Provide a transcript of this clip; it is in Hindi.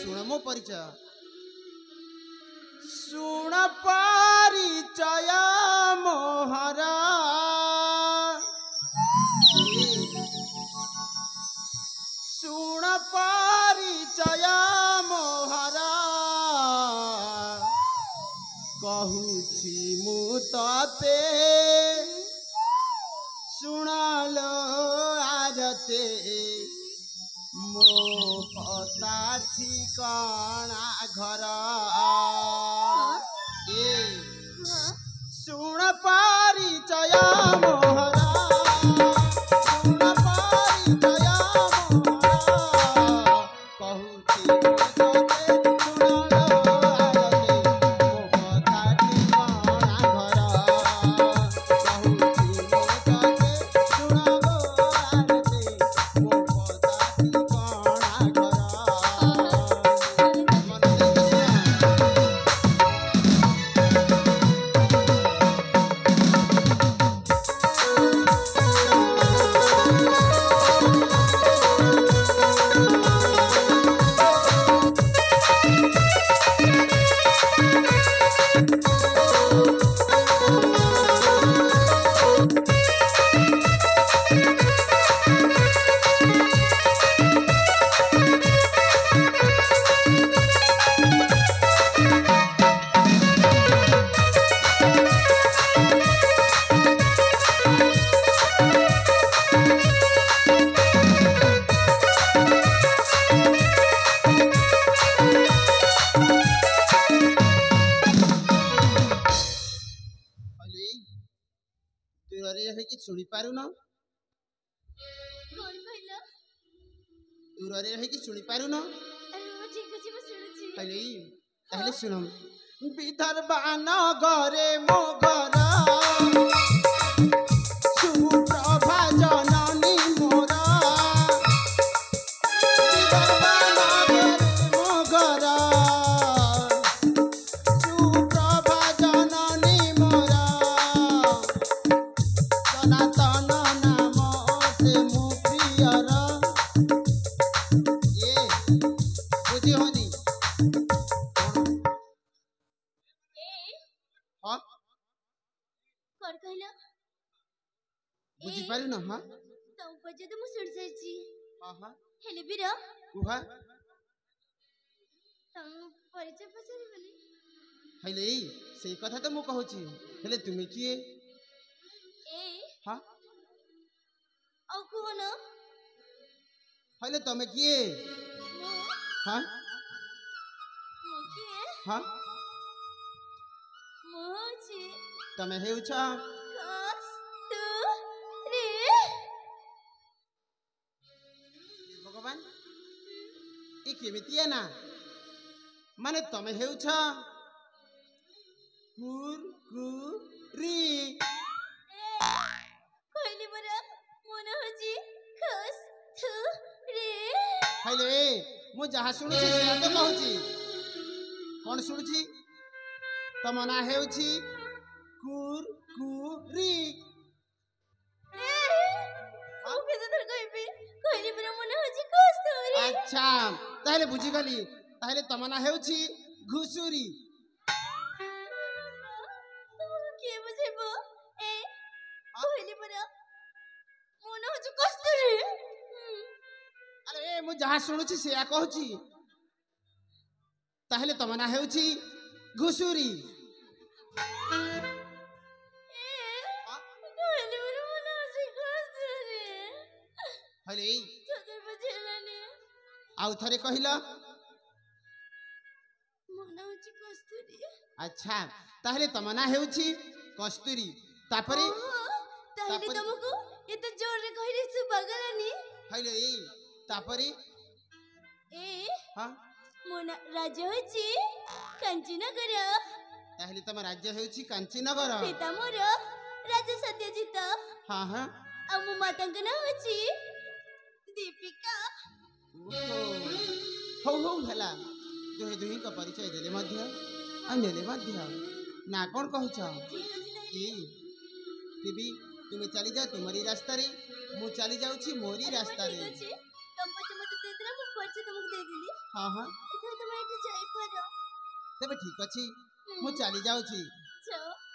शुण मो परिचय शुण परिचय मोहरा शुण परिचय मोहरा कहूची मु तते शुणालो आरते मो पता ठिकाना घर ए शुण परिचय मोहरा शुण परिचय मोहरा कहूची मु तते शुणालो आरते मो पता ठिकाना घर कहूची मु तते शुणालो आरते मो पता ठिकाना घर मन देखिना दूर रे कि शुणी पारुन कौन कहला दूर रे कि शुणी पारुन अरे वो ठीक अछि मैं सुनुची कहले ताहले शुणम विदर्भा नगरे मो घर सुप्रभा जननी मोर विदर्भा नगरे मो घर सुप्रभा जननी मोर सनातन नाम से मु प्रियर ये बुझी होनी ए हाँ कौन कहला बुझी पारि न हाँ तो पर्यंत मु सुन सारची हाँ हाँ हेले बिरा कुहा तम परिचय पचारि बली हेले से कथा तो मु कहूची हेले तुमे किए ए हाँ औ कोन हेले तमे किए मो हाँ मो के हाँ मो छी तमे हेउछ कस तू रे भगवान ए केमितिया ना माने तमे हेउछ कुर कुरी कहली बरा मन होची कस तू रे हेले मु जहा सुनुची से तो कहूची कोन सुनुची तम ना हेउची कुर कुरी ओ के तो कहबी कहली बरा मन होची कस तू रे अच्छा ताहले बुझी गली ताहले तम ना हेउची घुसुरी के बुझेबो ए कहली बरा मन होची कस तू रे अरे मु जहा सुनुची से कहूची ताहले तम ना हेउची घुसुरी कहली बरा मन होची कस तू रे हेले सदर बजेलानी आउ थरे कहिला मन होची कस तू रे अच्छा ताहले तम ना हेउची कस्तूरी तापरे ताहले तुमको एते जोर रे कहली सुबगलानी हेले तापरे ए हाँ मोना राज्य होची कांचीनगर ताहले तम राज्य हेउची कांचीनगर पिता मोर राजा सत्यजित हाँ हाँ आ मो मातांक ना होची दीपिका हो हो हला दुहे दुही का परिचय देले मध्य आ नेले मध्य ना कोन कहूछ ई टीवी तुमे चली जा तुम्हारी रास्ता रे मु चली जाउछी मोरी रास्ता रे तुम पछ मत दे देना मो परिचय तुमको दे देली हाँ हाँ एथे तो ତେବେ ଠିକ ଅଛି ମୁଁ ଚାଲି ଯାଉଛି। ଯାଅ।